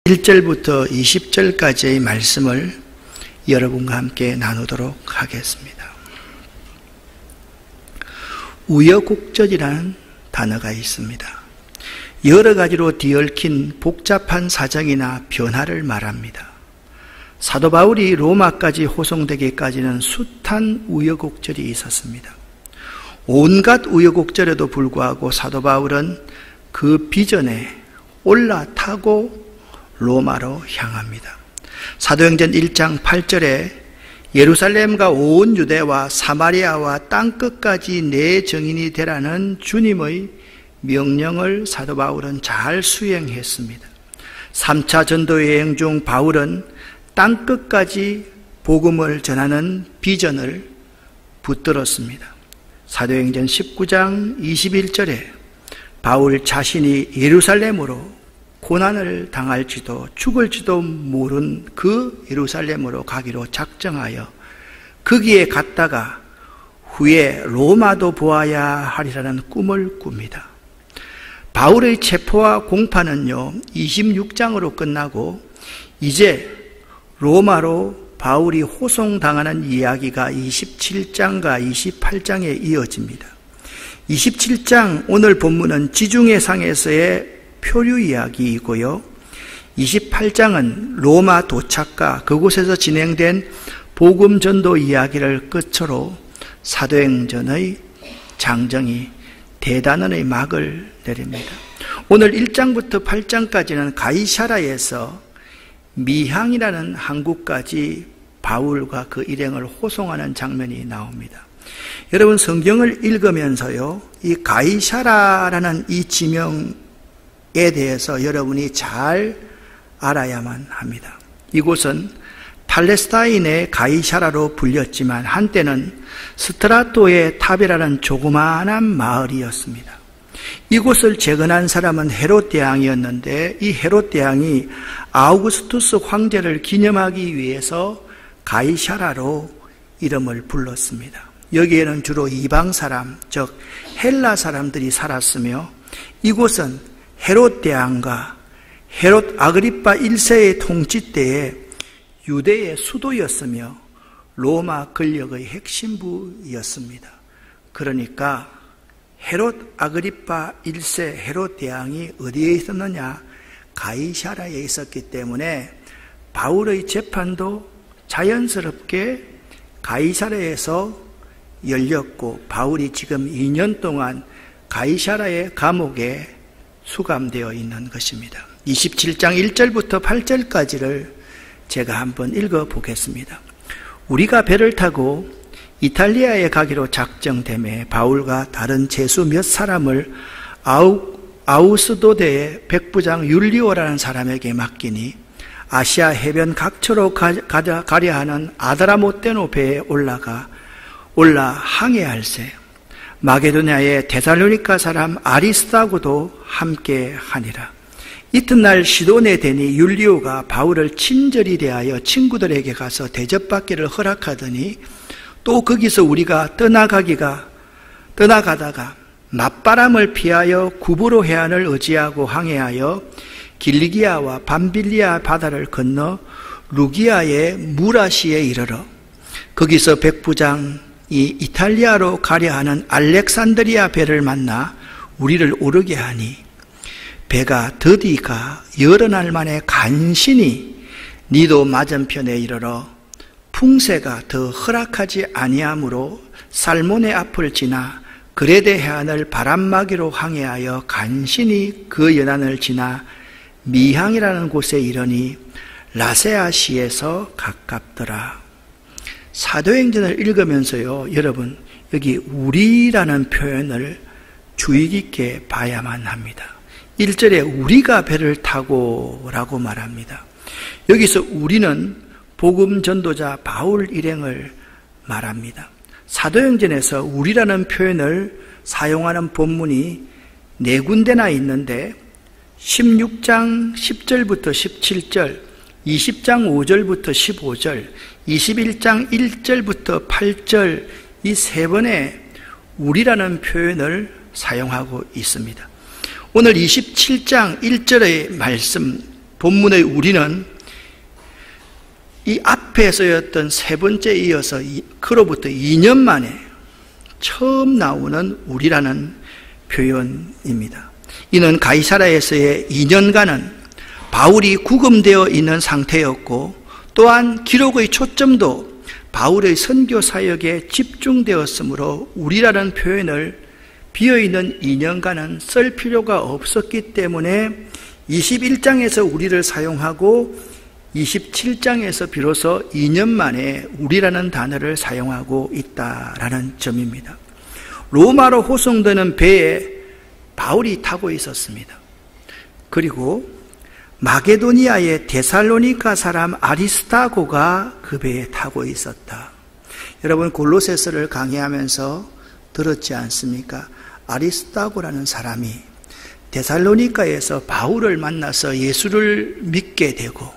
1절부터 20절까지의 말씀을 여러분과 함께 나누도록 하겠습니다. 우여곡절이라는 단어가 있습니다. 여러 가지로 뒤얽힌 복잡한 사정이나 변화를 말합니다. 사도 바울이 로마까지 호송되기까지는 숱한 우여곡절이 있었습니다. 온갖 우여곡절에도 불구하고 사도 바울은 그 비전에 올라타고 로마로 향합니다. 사도행전 1장 8절에 예루살렘과 온 유대와 사마리아와 땅끝까지 내 증인이 되라는 주님의 명령을 사도 바울은 잘 수행했습니다. 3차 전도 여행 중 바울은 땅끝까지 복음을 전하는 비전을 붙들었습니다. 사도행전 19장 21절에 바울 자신이 예루살렘으로 고난을 당할지도 죽을지도 모른 그 예루살렘으로 가기로 작정하여 거기에 갔다가 후에 로마도 보아야 하리라는 꿈을 꿉니다. 바울의 체포와 공판은요 26장으로 끝나고 이제 로마로 바울이 호송당하는 이야기가 27장과 28장에 이어집니다. 27장 오늘 본문은 지중해상에서의 표류 이야기이고요. 28장은 로마 도착과 그곳에서 진행된 복음 전도 이야기를 끝으로 사도행전의 장정이 대단원의 막을 내립니다. 오늘 1장부터 8장까지는 가이사라에서 미항이라는 항구까지 바울과 그 일행을 호송하는 장면이 나옵니다. 여러분 성경을 읽으면서요, 이 가이사라라는 이 지명에 대해서 여러분이 잘 알아야만 합니다. 이곳은 팔레스타인의 가이사라로 불렸지만 한때는 스트라토의 탑이라는 조그마한 마을이었습니다. 이곳을 재건한 사람은 헤롯 대왕이었는데 이 헤롯 대왕이 아우구스투스 황제를 기념하기 위해서 가이사라로 이름을 불렀습니다. 여기에는 주로 이방 사람, 즉 헬라 사람들이 살았으며 이곳은 헤롯 대왕과 헤롯 아그리파 1세의 통치 때에 유대의 수도였으며 로마 권력의 핵심부였습니다. 그러니까 헤롯 아그리파 1세 헤롯 대왕이 어디에 있었느냐? 가이사라에 있었기 때문에 바울의 재판도 자연스럽게 가이사라에서 열렸고 바울이 지금 2년 동안 가이사라의 감옥에 수감되어 있는 것입니다. 27장 1절부터 8절까지를 제가 한번 읽어보겠습니다. 우리가 배를 타고 이탈리아에 가기로 작정되매 바울과 다른 제수 몇 사람을 아우스도대의 백부장 율리오라는 사람에게 맡기니 아시아 해변 각처로 가려 하는 아드라모테노 배에 올라 항해할세. 마게도냐의 데살로니가 사람 아리스다고도 함께 하니라. 이튿날 시돈에 되니 율리오가 바울을 친절히 대하여 친구들에게 가서 대접받기를 허락하더니 또 거기서 우리가 떠나가다가 맞바람을 피하여 구브로 해안을 의지하고 항해하여 길리기아와 밤빌리아 바다를 건너 루기아의 무라시에 이르러 거기서 백부장이 이탈리아로 가려 하는 알렉산드리아 배를 만나 우리를 오르게 하니 배가 더디가 여러 날 만에 간신히 니도 맞은편에 이르러 풍세가 더 허락하지 아니하므로 살몬의 앞을 지나 그레데 해안을 바람막이로 항해하여 간신히 그 연안을 지나 미항이라는 곳에 이르니 라세아시에서 가깝더라. 사도행전을 읽으면서요, 여러분 여기 우리라는 표현을 주의 깊게 봐야만 합니다. 1절에 우리가 배를 타고 라고 말합니다. 여기서 우리는 복음 전도자 바울 일행을 말합니다. 사도행전에서 우리라는 표현을 사용하는 본문이 4군데나 있는데 16장 10절부터 17절, 20장 5절부터 15절, 21장 1절부터 8절 이 3번의 우리라는 표현을 사용하고 있습니다. 오늘 27장 1절의 말씀 본문의 우리는 이 앞에 쓰였던 세 번째 이어서 그로부터 2년 만에 처음 나오는 우리라는 표현입니다. 이는 가이사랴에서의 2년간은 바울이 구금되어 있는 상태였고, 또한 기록의 초점도 바울의 선교 사역에 집중되었으므로 우리라는 표현을 비어있는 2년간은 쓸 필요가 없었기 때문에 21장에서 우리를 사용하고 27장에서 비로소 2년 만에 우리라는 단어를 사용하고 있다라는 점입니다. 로마로 호송되는 배에 바울이 타고 있었습니다. 그리고 마게도니아의 데살로니가 사람 아리스타고가 그 배에 타고 있었다. 여러분 골로새서를 강의하면서 들었지 않습니까? 아리스타고라는 사람이 데살로니가에서 바울을 만나서 예수를 믿게 되고,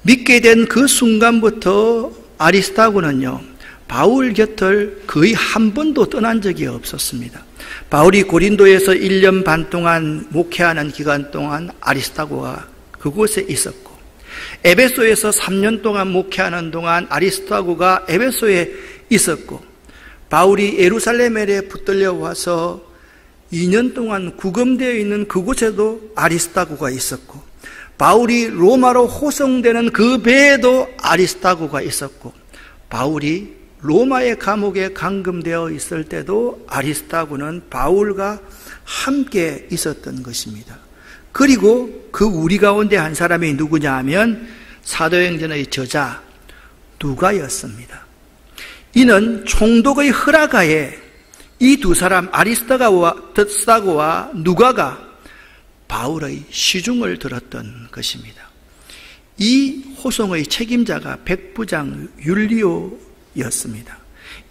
믿게 된 그 순간부터 아리스타고는요, 바울 곁을 거의 한 번도 떠난 적이 없었습니다. 바울이 고린도에서 1년 반 동안 목회하는 기간 동안 아리스타고가 그곳에 있었고, 에베소에서 3년 동안 목회하는 동안 아리스타고가 에베소에 있었고, 바울이 예루살렘에 붙들려 와서 2년 동안 구금되어 있는 그곳에도 아리스타고가 있었고, 바울이 로마로 호송되는 그 배에도 아리스타고가 있었고, 바울이 로마의 감옥에 감금되어 있을 때도 아리스타고는 바울과 함께 있었던 것입니다. 그리고 그 우리 가운데 한 사람이 누구냐 하면 사도행전의 저자 누가였습니다. 이는 총독의 허락하에 이 두 사람 아리스타고와 누가가 바울의 시중을 들었던 것입니다. 이 호송의 책임자가 백부장 율리오였습니다.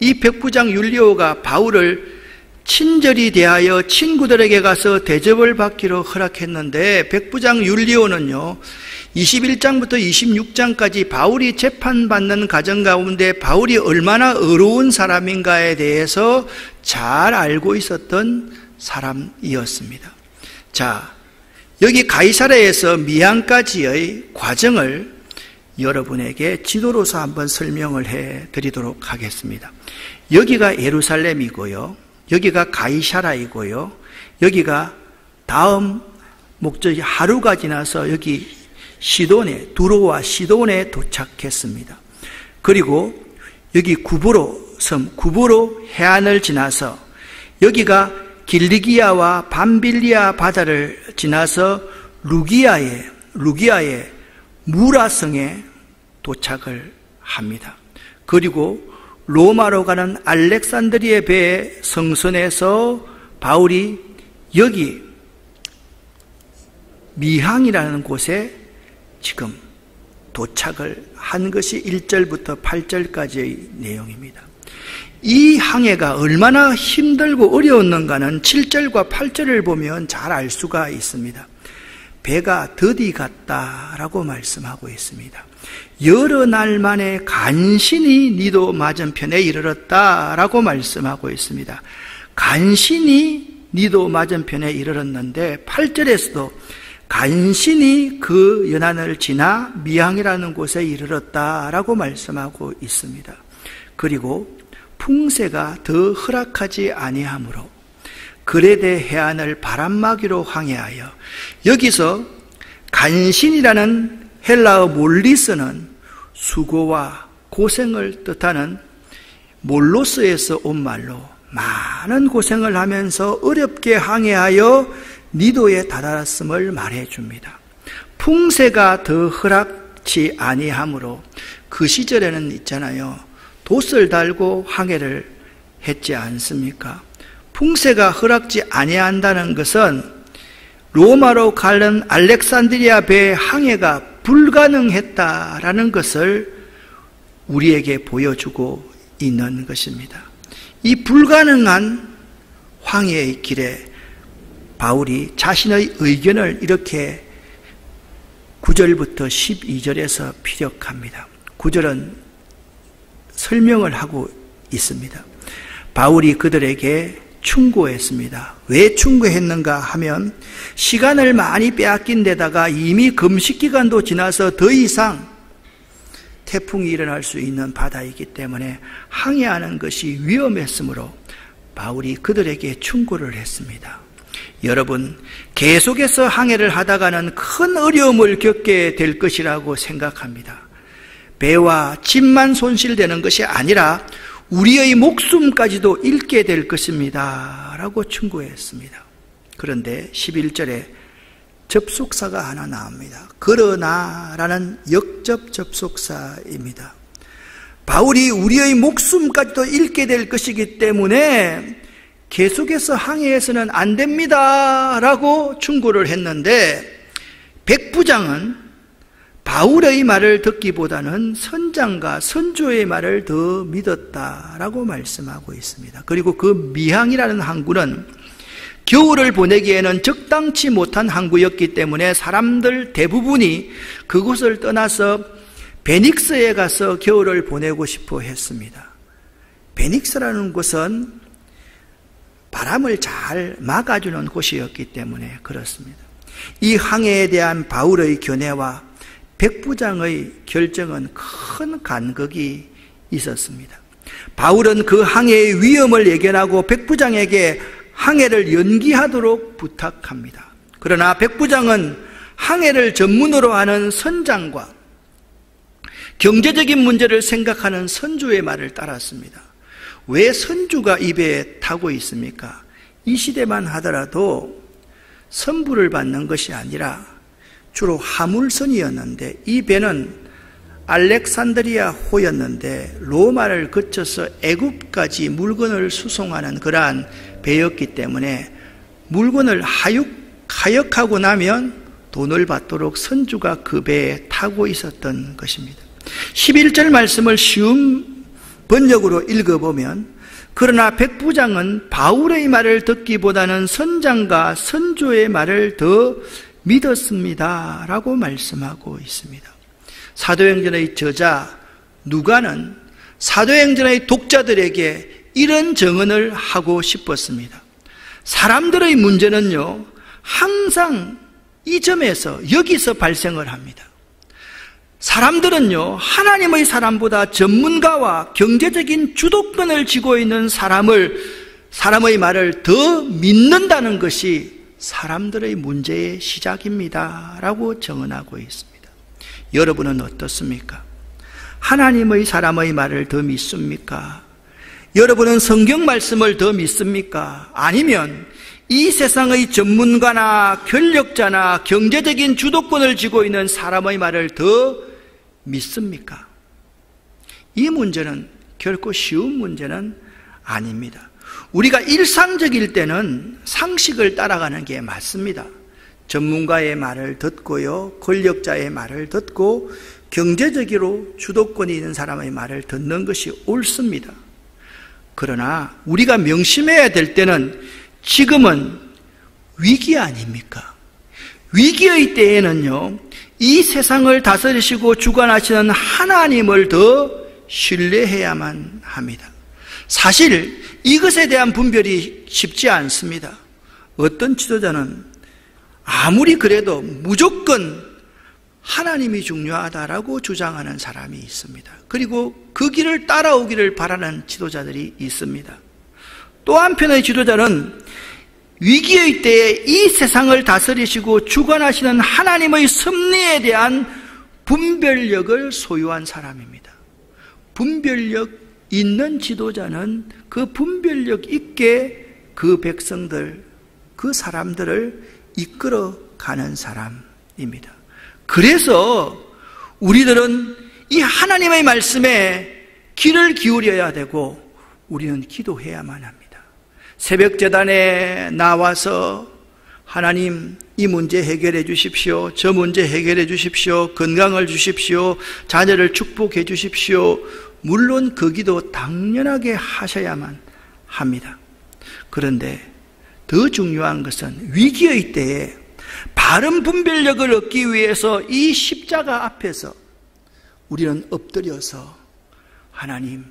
이 백부장 율리오가 바울을 친절히 대하여 친구들에게 가서 대접을 받기로 허락했는데, 백부장 율리오는요 21장부터 26장까지 바울이 재판받는 과정 가운데 바울이 얼마나 어려운 사람인가에 대해서 잘 알고 있었던 사람이었습니다. 자, 여기 가이사랴에서 미안까지의 과정을 여러분에게 지도로서 한번 설명을 해 드리도록 하겠습니다. 여기가 예루살렘이고요, 여기가 가이사랴이고요, 여기가 다음 목적이 하루가 지나서 여기 시돈에, 두로와 시돈에 도착했습니다. 그리고 여기 구브로 섬, 구브로 해안을 지나서 여기가 길리기아와 밤빌리아 바다를 지나서 루기아의 무라성에 도착을 합니다. 그리고 로마로 가는 알렉산드리아 배의 성선에서 바울이 여기 미항이라는 곳에 지금 도착을 한 것이 1절부터 8절까지의 내용입니다. 이 항해가 얼마나 힘들고 어려웠는가는 7절과 8절을 보면 잘 알 수가 있습니다. 배가 더디 갔다라고 말씀하고 있습니다. 여러 날 만에 간신히 니도 맞은편에 이르렀다라고 말씀하고 있습니다. 간신히 니도 맞은편에 이르렀는데 8절에서도 간신히 그 연안을 지나 미항이라는 곳에 이르렀다라고 말씀하고 있습니다. 그리고 풍세가 더 허락하지 아니하므로 그레데 해안을 바람막이로 항해하여, 여기서 간신이라는 헬라어 몰리스는 수고와 고생을 뜻하는 몰로스에서 온 말로 많은 고생을 하면서 어렵게 항해하여 니도에 다다랐음을 말해줍니다. 풍세가 더 허락치 아니하므로, 그 시절에는 있잖아요, 돛을 달고 항해를 했지 않습니까? 풍세가 허락지 아니한다는 것은 로마로 가는 알렉산드리아 배의 항해가 불가능했다라는 것을 우리에게 보여주고 있는 것입니다. 이 불가능한 황해의 길에 바울이 자신의 의견을 이렇게 9절부터 12절에서 피력합니다. 9절은 설명을 하고 있습니다. 바울이 그들에게 충고했습니다. 왜 충고했는가 하면 시간을 많이 빼앗긴 데다가 이미 금식기간도 지나서 더 이상 태풍이 일어날 수 있는 바다이기 때문에 항해하는 것이 위험했으므로 바울이 그들에게 충고를 했습니다. 여러분, 계속해서 항해를 하다가는 큰 어려움을 겪게 될 것이라고 생각합니다. 배와 짐만 손실되는 것이 아니라 우리의 목숨까지도 잃게 될 것입니다 라고 충고했습니다. 그런데 11절에 접속사가 하나 나옵니다. 그러나 라는 역접 접속사입니다. 바울이 우리의 목숨까지도 잃게 될 것이기 때문에 계속해서 항해해서는 안 됩니다 라고 충고를 했는데, 백부장은 바울의 말을 듣기보다는 선장과 선조의 말을 더 믿었다라고 말씀하고 있습니다. 그리고 그 미항이라는 항구는 겨울을 보내기에는 적당치 못한 항구였기 때문에 사람들 대부분이 그곳을 떠나서 베닉스에 가서 겨울을 보내고 싶어 했습니다. 베닉스라는 곳은 바람을 잘 막아주는 곳이었기 때문에 그렇습니다. 이 항해에 대한 바울의 견해와 백부장의 결정은 큰 간극이 있었습니다. 바울은 그 항해의 위험을 예견하고 백부장에게 항해를 연기하도록 부탁합니다. 그러나 백부장은 항해를 전문으로 하는 선장과 경제적인 문제를 생각하는 선주의 말을 따랐습니다. 왜 선주가 이 배에 타고 있습니까? 이 시대만 하더라도 선부를 받는 것이 아니라 주로 화물선이었는데, 이 배는 알렉산드리아 호였는데 로마를 거쳐서 애굽까지 물건을 수송하는 그러한 배였기 때문에 물건을 하역하고 나면 돈을 받도록 선주가 그 배에 타고 있었던 것입니다. 11절 말씀을 쉬운 번역으로 읽어보면, 그러나 백부장은 바울의 말을 듣기보다는 선장과 선조의 말을 더 믿었습니다 라고 말씀하고 있습니다. 사도행전의 저자 누가는 사도행전의 독자들에게 이런 정언을 하고 싶었습니다. 사람들의 문제는요, 항상 이 점에서 여기서 발생을 합니다. 사람들은요, 하나님의 사람보다 전문가와 경제적인 주도권을 쥐고 있는 사람의 말을 더 믿는다는 것이 사람들의 문제의 시작입니다 라고 정언하고 있습니다. 여러분은 어떻습니까? 하나님의 사람의 말을 더 믿습니까? 여러분은 성경 말씀을 더 믿습니까? 아니면 이 세상의 전문가나 권력자나 경제적인 주도권을 쥐고 있는 사람의 말을 더 믿습니까? 이 문제는 결코 쉬운 문제는 아닙니다. 우리가 일상적일 때는 상식을 따라가는 게 맞습니다. 전문가의 말을 듣고요, 권력자의 말을 듣고 경제적으로 주도권이 있는 사람의 말을 듣는 것이 옳습니다. 그러나 우리가 명심해야 될 때는 지금은 위기 아닙니까? 위기의 때에는요, 이 세상을 다스리시고 주관하시는 하나님을 더 신뢰해야만 합니다. 사실 이것에 대한 분별이 쉽지 않습니다. 어떤 지도자는 아무리 그래도 무조건 하나님이 중요하다라고 주장하는 사람이 있습니다. 그리고 그 길을 따라오기를 바라는 지도자들이 있습니다. 또 한편의 지도자는 위기의 때에 이 세상을 다스리시고 주관하시는 하나님의 섭리에 대한 분별력을 소유한 사람입니다. 분별력 있는 지도자는 그 분별력 있게 그 백성들, 그 사람들을 이끌어가는 사람입니다. 그래서 우리들은 이 하나님의 말씀에 귀를 기울여야 되고 우리는 기도해야만 합니다. 새벽 제단에 나와서 하나님, 이 문제 해결해 주십시오. 저 문제 해결해 주십시오. 건강을 주십시오. 자녀를 축복해 주십시오. 물론 그 기도 당연하게 하셔야만 합니다. 그런데 더 중요한 것은 위기의 때에 바른 분별력을 얻기 위해서 이 십자가 앞에서 우리는 엎드려서 하나님,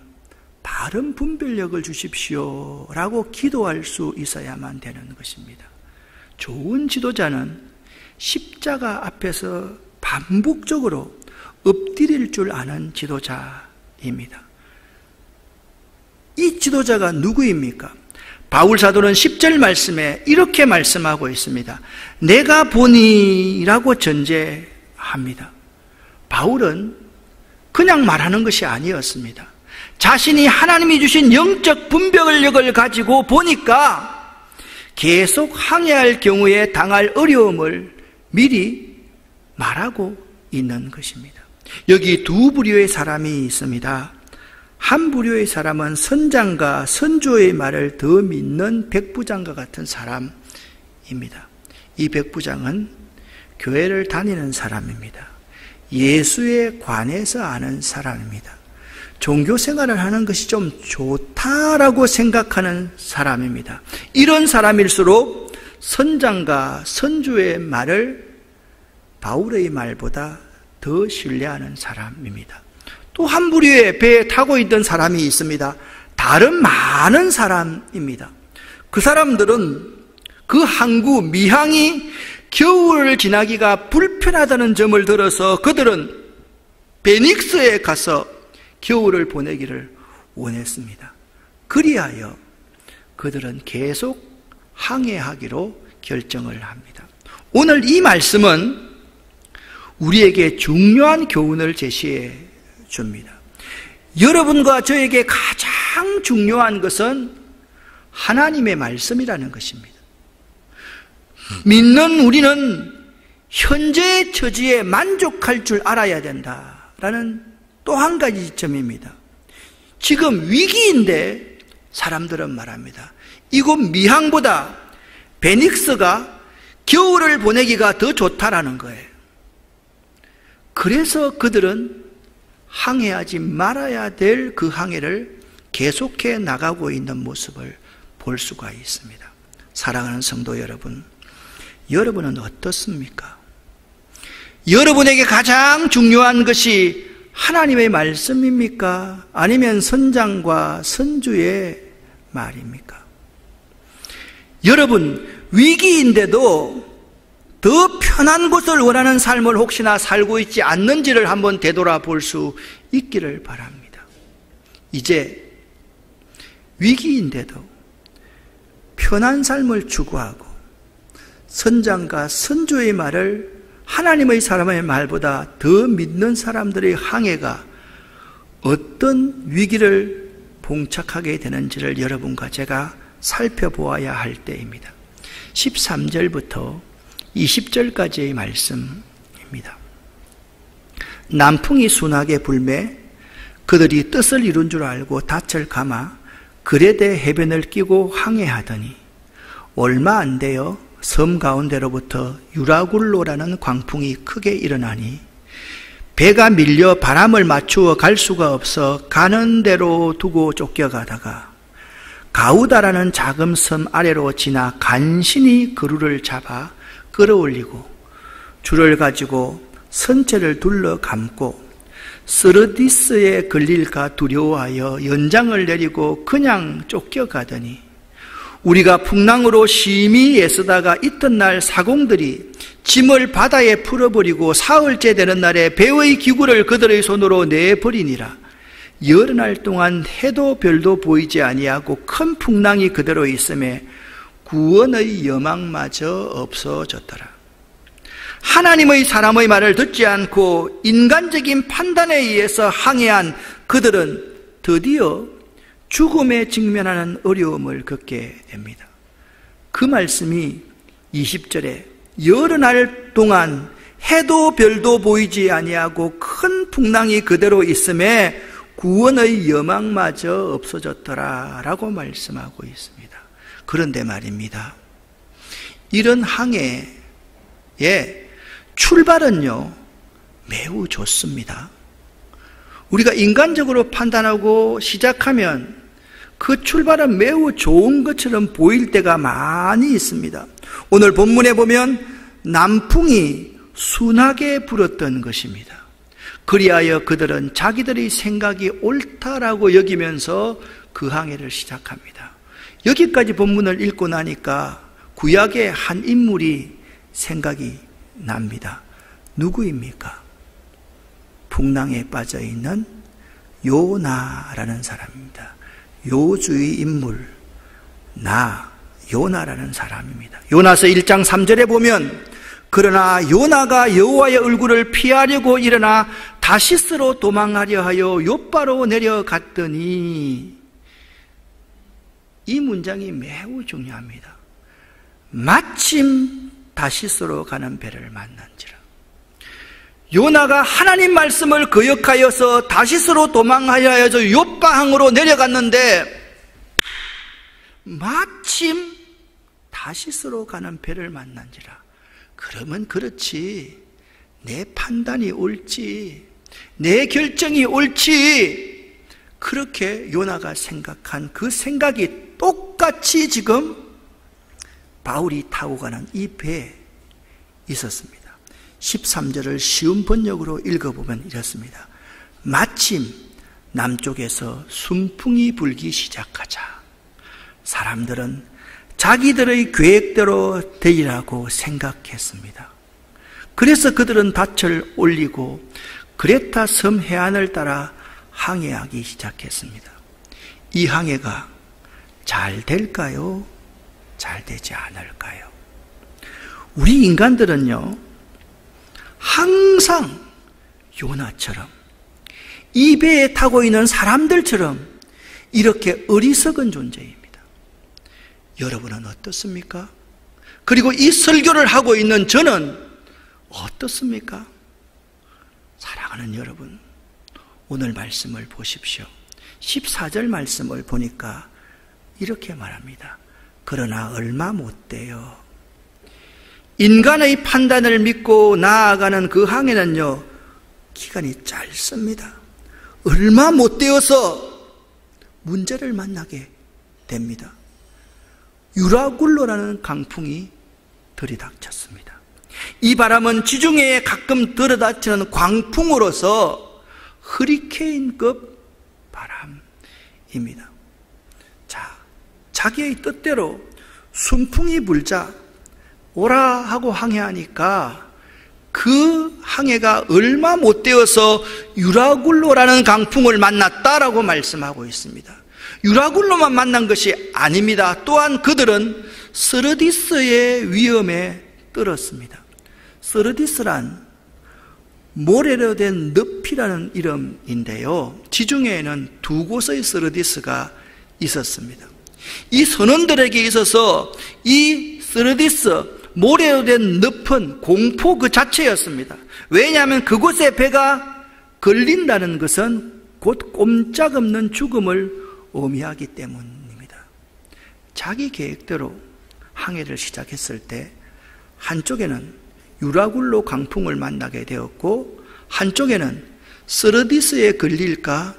바른 분별력을 주십시오 라고 기도할 수 있어야만 되는 것입니다. 좋은 지도자는 십자가 앞에서 반복적으로 엎드릴 줄 아는 지도자입니다. 이 지도자가 누구입니까? 바울 사도는 10절 말씀에 이렇게 말씀하고 있습니다. 내가 보니라고 전제합니다. 바울은 그냥 말하는 것이 아니었습니다. 자신이 하나님이 주신 영적 분별력을 가지고 보니까 계속 항해할 경우에 당할 어려움을 미리 말하고 있는 것입니다. 여기 두 부류의 사람이 있습니다. 한 부류의 사람은 선장과 선조의 말을 더 믿는 백부장과 같은 사람입니다. 이 백부장은 교회를 다니는 사람입니다. 예수에 관해서 아는 사람입니다. 종교 생활을 하는 것이 좀 좋다라고 생각하는 사람입니다. 이런 사람일수록 선장과 선조의 말을 바울의 말보다 더 신뢰하는 사람입니다. 또 한 부류의 배에 타고 있던 사람이 있습니다. 다른 많은 사람입니다. 그 사람들은 그 항구 미항이 겨울을 지나기가 불편하다는 점을 들어서 그들은 베닉스에 가서 겨울을 보내기를 원했습니다. 그리하여 그들은 계속 항해하기로 결정을 합니다. 오늘 이 말씀은 우리에게 중요한 교훈을 제시해 줍니다. 여러분과 저에게 가장 중요한 것은 하나님의 말씀이라는 것입니다. 믿는 우리는 현재의 처지에 만족할 줄 알아야 된다라는 또 한 가지 점입니다. 지금 위기인데 사람들은 말합니다. 이곳 미항보다 베닉스가 겨울을 보내기가 더 좋다라는 거예요. 그래서 그들은 항해하지 말아야 될 그 항해를 계속해 나가고 있는 모습을 볼 수가 있습니다. 사랑하는 성도 여러분, 여러분은 어떻습니까? 여러분에게 가장 중요한 것이 하나님의 말씀입니까? 아니면 선장과 선주의 말입니까? 여러분, 위기인데도 더 편한 곳을 원하는 삶을 혹시나 살고 있지 않는지를 한번 되돌아볼 수 있기를 바랍니다. 이제 위기인데도 편한 삶을 추구하고 선장과 선조의 말을 하나님의 사람의 말보다 더 믿는 사람들의 항해가 어떤 위기를 봉착하게 되는지를 여러분과 제가 살펴보아야 할 때입니다. 13절부터 20절까지의 말씀입니다. 남풍이 순하게 불매 그들이 뜻을 이룬 줄 알고 닻을 감아 그레데 해변을 끼고 항해하더니 얼마 안 되어 섬 가운데로부터 유라굴로라는 광풍이 크게 일어나니 배가 밀려 바람을 맞추어 갈 수가 없어 가는 대로 두고 쫓겨가다가 가우다라는 작은 섬 아래로 지나 간신히 그루를 잡아 끌어올리고 줄을 가지고 선체를 둘러 감고 스르디스에 걸릴까 두려워하여 연장을 내리고 그냥 쫓겨가더니 우리가 풍랑으로 심히 애쓰다가 이튿날 사공들이 짐을 바다에 풀어버리고 사흘째 되는 날에 배의 기구를 그들의 손으로 내버리니라. 여러 날 동안 해도 별도 보이지 아니하고 큰 풍랑이 그대로 있음에 구원의 여망마저 없어졌더라. 하나님의 사람의 말을 듣지 않고 인간적인 판단에 의해서 항해한 그들은 드디어 죽음에 직면하는 어려움을 겪게 됩니다. 그 말씀이 20절에 여러 날 동안 해도 별도 보이지 아니하고 큰 풍랑이 그대로 있음에 구원의 여망마저 없어졌더라 라고 말씀하고 있습니다. 그런데 말입니다, 이런 항해의 출발은요 매우 좋습니다. 우리가 인간적으로 판단하고 시작하면 그 출발은 매우 좋은 것처럼 보일 때가 많이 있습니다. 오늘 본문에 보면 남풍이 순하게 불었던 것입니다. 그리하여 그들은 자기들의 생각이 옳다라고 여기면서 그 항해를 시작합니다. 여기까지 본문을 읽고 나니까 구약의 한 인물이 생각이 납니다. 누구입니까? 풍랑에 빠져있는 요나라는 사람입니다. 요주의 인물 요나라는 사람입니다. 요나서 1장 3절에 보면 그러나 요나가 여호와의 얼굴을 피하려고 일어나 다시스로 도망하려 하여 욥바로 내려갔더니, 이 문장이 매우 중요합니다. 마침 다시스로 가는 배를 만난지라. 요나가 하나님 말씀을 거역하여서 다시스로 도망하여 해서 욥바항으로 내려갔는데 마침 다시스로 가는 배를 만난지라. 그러면 그렇지, 내 판단이 옳지, 내 결정이 옳지, 그렇게 요나가 생각한 그 생각이 똑같이 지금 바울이 타고 가는 이 배에 있었습니다. 13절을 쉬운 번역으로 읽어보면 이렇습니다. 마침 남쪽에서 순풍이 불기 시작하자 사람들은 자기들의 계획대로 되리라고 생각했습니다. 그래서 그들은 닻을 올리고 그레타 섬 해안을 따라 항해하기 시작했습니다. 이 항해가 잘 될까요? 잘 되지 않을까요? 우리 인간들은요, 항상 요나처럼 이 배에 타고 있는 사람들처럼 이렇게 어리석은 존재입니다. 여러분은 어떻습니까? 그리고 이 설교를 하고 있는 저는 어떻습니까? 사랑하는 여러분, 오늘 말씀을 보십시오. 14절 말씀을 보니까 이렇게 말합니다. 그러나 얼마 못 돼요. 인간의 판단을 믿고 나아가는 그 항해는요, 기간이 짧습니다. 얼마 못 되어서 문제를 만나게 됩니다. 유라굴로라는 강풍이 들이닥쳤습니다. 이 바람은 지중해에 가끔 들이닥치는 광풍으로서 허리케인급 바람입니다. 자, 자기의 뜻대로 순풍이 불자 오라 하고 항해하니까 그 항해가 얼마 못 되어서 유라굴로라는 강풍을 만났다라고 말씀하고 있습니다. 유라굴로만 만난 것이 아닙니다. 또한 그들은 스르디스의 위험에 떨었습니다. 스르디스란 모래로 된 늪이라는 이름인데요, 지중해에는 두 곳의 스르디스가 있었습니다. 이 선원들에게 있어서 이 스르디스, 모래로 된 늪은 공포 그 자체였습니다. 왜냐하면 그곳에 배가 걸린다는 것은 곧 꼼짝없는 죽음을 의미하기 때문입니다. 자기 계획대로 항해를 시작했을 때 한쪽에는 유라굴로 강풍을 만나게 되었고 한쪽에는 스르디스에 걸릴까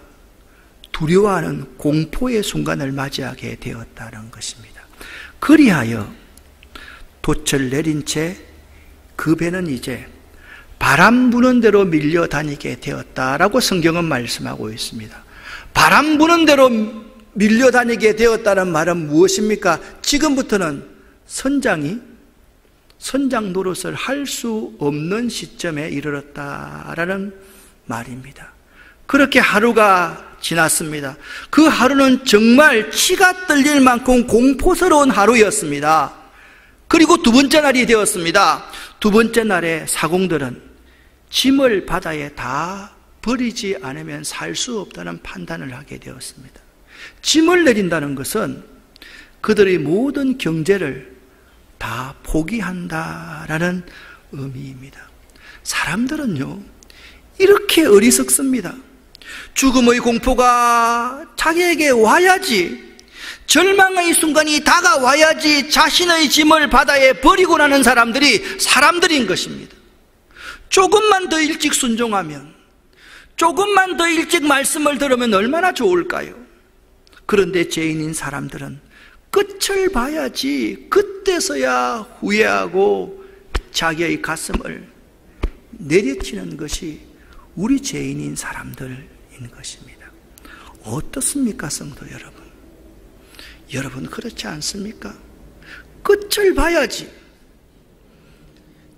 두려워하는 공포의 순간을 맞이하게 되었다는 것입니다. 그리하여 돛을 내린 채 그 배는 이제 바람 부는 대로 밀려다니게 되었다라고 성경은 말씀하고 있습니다. 바람 부는 대로 밀려다니게 되었다는 말은 무엇입니까? 지금부터는 선장 노릇을 할 수 없는 시점에 이르렀다라는 말입니다. 그렇게 하루가 지났습니다. 그 하루는 정말 치가 떨릴 만큼 공포스러운 하루였습니다. 그리고 두 번째 날이 되었습니다. 두 번째 날에 사공들은 짐을 바다에 다 버리지 않으면 살 수 없다는 판단을 하게 되었습니다. 짐을 내린다는 것은 그들의 모든 경제를 다 포기한다라는 의미입니다. 사람들은요, 이렇게 어리석습니다. 죽음의 공포가 자기에게 와야지, 절망의 순간이 다가와야지 자신의 짐을 바다에 버리고 나는 사람들인 것입니다. 조금만 더 일찍 순종하면, 조금만 더 일찍 말씀을 들으면 얼마나 좋을까요? 그런데 죄인인 사람들은 끝을 봐야지 그때서야 후회하고 자기의 가슴을 내리치는 것이 우리 죄인인 사람들인 것입니다. 어떻습니까, 성도 여러분? 여러분 그렇지 않습니까? 끝을 봐야지,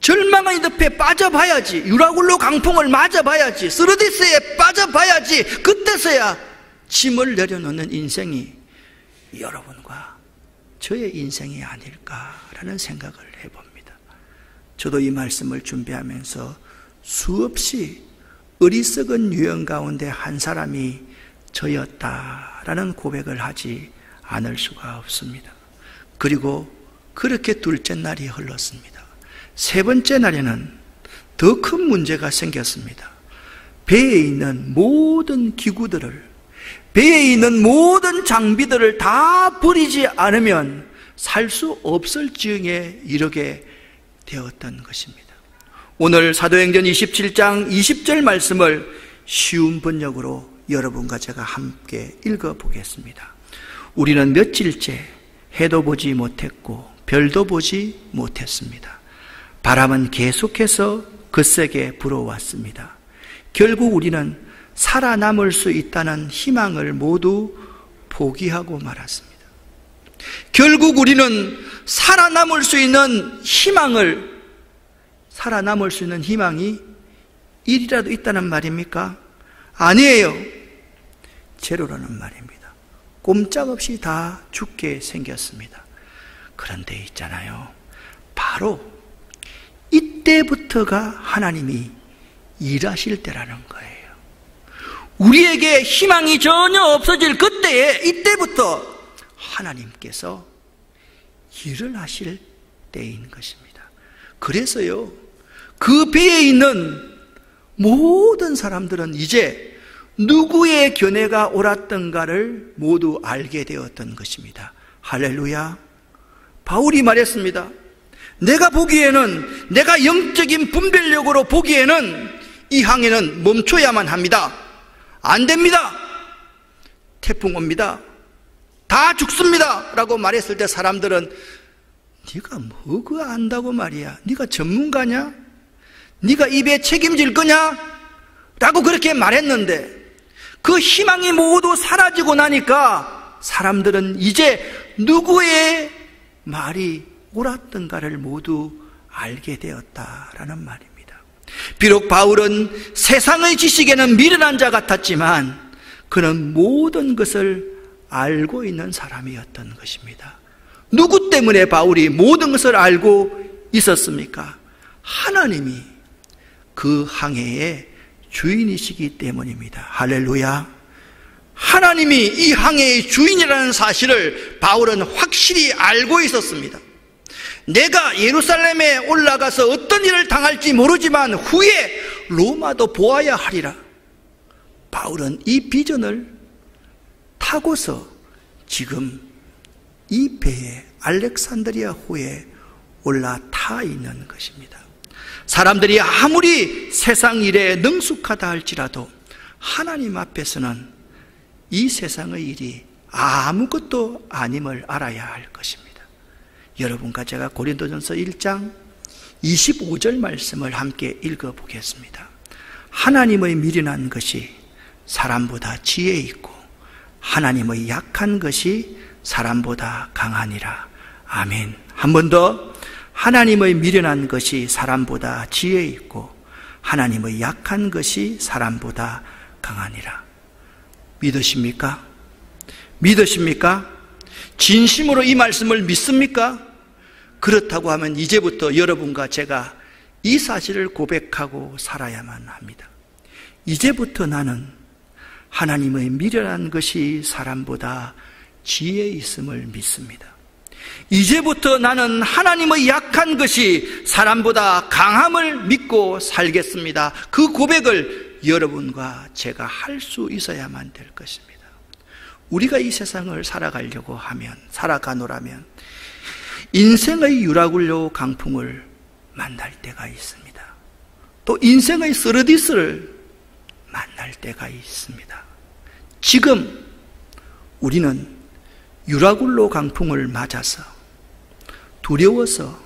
절망의 늪에 빠져봐야지, 유라굴로 강풍을 맞아봐야지, 스르디스에 빠져봐야지, 그때서야 짐을 내려놓는 인생이 여러분과 저의 인생이 아닐까라는 생각을 해봅니다. 저도 이 말씀을 준비하면서 수없이 어리석은 유형 가운데 한 사람이 저였다라는 고백을 하지 않을 수가 없습니다. 그리고 그렇게 둘째 날이 흘렀습니다. 세 번째 날에는 더 큰 문제가 생겼습니다. 배에 있는 모든 기구들을, 배에 있는 모든 장비들을 다 버리지 않으면 살 수 없을 지경에 이르게 되었던 것입니다. 오늘 사도행전 27장 20절 말씀을 쉬운 번역으로 여러분과 제가 함께 읽어보겠습니다. 우리는 며칠째 해도 보지 못했고 별도 보지 못했습니다. 바람은 계속해서 거세게 불어왔습니다. 결국 우리는 살아남을 수 있다는 희망을 모두 포기하고 말았습니다. 결국 우리는 살아남을 수 있는 희망이 일이라도 있다는 말입니까? 아니에요. 제로라는 말입니다. 꼼짝없이 다 죽게 생겼습니다. 그런데 있잖아요, 바로 이때부터가 하나님이 일하실 때라는 거예요. 우리에게 희망이 전혀 없어질 그때에, 이때부터 하나님께서 일을 하실 때인 것입니다. 그래서요, 그 배에 있는 모든 사람들은 이제 누구의 견해가 옳았던가를 모두 알게 되었던 것입니다. 할렐루야. 바울이 말했습니다. 내가 보기에는, 내가 영적인 분별력으로 보기에는 이 항해는 멈춰야만 합니다. 안 됩니다. 태풍 옵니다. 다 죽습니다. 라고 말했을 때 사람들은 네가 뭐 그거 안다고 말이야? 네가 전문가냐? 네가 입에 책임질 거냐? 라고 그렇게 말했는데, 그 희망이 모두 사라지고 나니까 사람들은 이제 누구의 말이 옳았던가를 모두 알게 되었다라는 말입니다. 비록 바울은 세상의 지식에는 미련한 자 같았지만 그는 모든 것을 알고 있는 사람이었던 것입니다. 누구 때문에 바울이 모든 것을 알고 있었습니까? 하나님이 그 항해의 주인이시기 때문입니다. 할렐루야. 하나님이 이 항해의 주인이라는 사실을 바울은 확실히 알고 있었습니다. 내가 예루살렘에 올라가서 어떤 일을 당할지 모르지만 후에 로마도 보아야 하리라. 바울은 이 비전을 타고서 지금 이 배에 알렉산드리아 호에 올라타 있는 것입니다. 사람들이 아무리 세상 일에 능숙하다 할지라도 하나님 앞에서는 이 세상의 일이 아무것도 아님을 알아야 할 것입니다. 여러분과 제가 고린도전서 1장 25절 말씀을 함께 읽어보겠습니다. 하나님의 미련한 것이 사람보다 지혜 있고 하나님의 약한 것이 사람보다 강하니라. 아멘. 한 번 더. 하나님의 미련한 것이 사람보다 지혜 있고 하나님의 약한 것이 사람보다 강하니라. 믿으십니까? 믿으십니까? 진심으로 이 말씀을 믿습니까? 그렇다고 하면 이제부터 여러분과 제가 이 사실을 고백하고 살아야만 합니다. 이제부터 나는 하나님의 미련한 것이 사람보다 지혜 있음을 믿습니다. 이제부터 나는 하나님의 약한 것이 사람보다 강함을 믿고 살겠습니다. 그 고백을 여러분과 제가 할 수 있어야만 될 것입니다. 우리가 이 세상을 살아가려고 하면, 살아가노라면 인생의 유라굴로 강풍을 만날 때가 있습니다. 또 인생의 쓰러디스를 만날 때가 있습니다. 지금 우리는 유라굴로 강풍을 맞아서 두려워서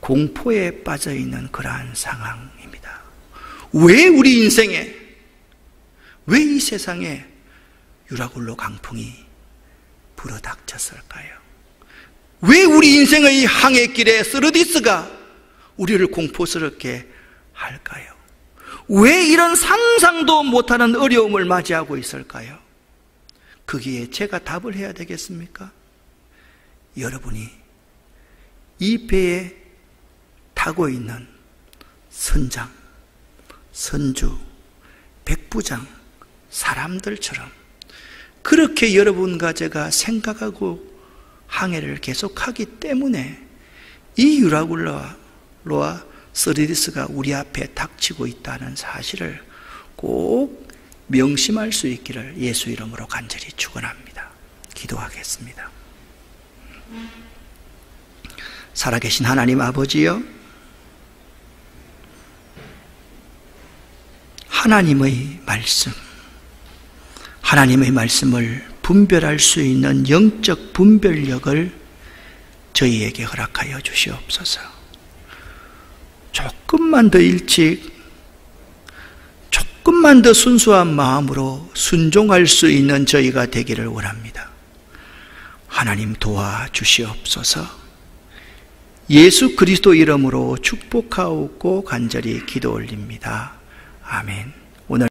공포에 빠져 있는 그러한 상황입니다. 왜 우리 인생에, 왜 이 세상에 유라굴로 강풍이 불어닥쳤을까요? 왜 우리 인생의 항해길에 스르디스가 우리를 공포스럽게 할까요? 왜 이런 상상도 못하는 어려움을 맞이하고 있을까요? 거기에 제가 답을 해야 되겠습니까? 여러분이 이 배에 타고 있는 선장, 선주, 백부장, 사람들처럼 그렇게 여러분과 제가 생각하고 항해를 계속하기 때문에 이 유라굴로와 스르디스가 우리 앞에 닥치고 있다는 사실을 꼭 명심할 수 있기를 예수 이름으로 간절히 축원합니다. 기도하겠습니다. 살아계신 하나님 아버지여, 하나님의 말씀을 분별할 수 있는 영적 분별력을 저희에게 허락하여 주시옵소서. 조금만 더 일찍, 조금만 더 순수한 마음으로 순종할 수 있는 저희가 되기를 원합니다. 하나님 도와주시옵소서. 예수 그리스도 이름으로 축복하옵고 간절히 기도 올립니다. 아멘. 오늘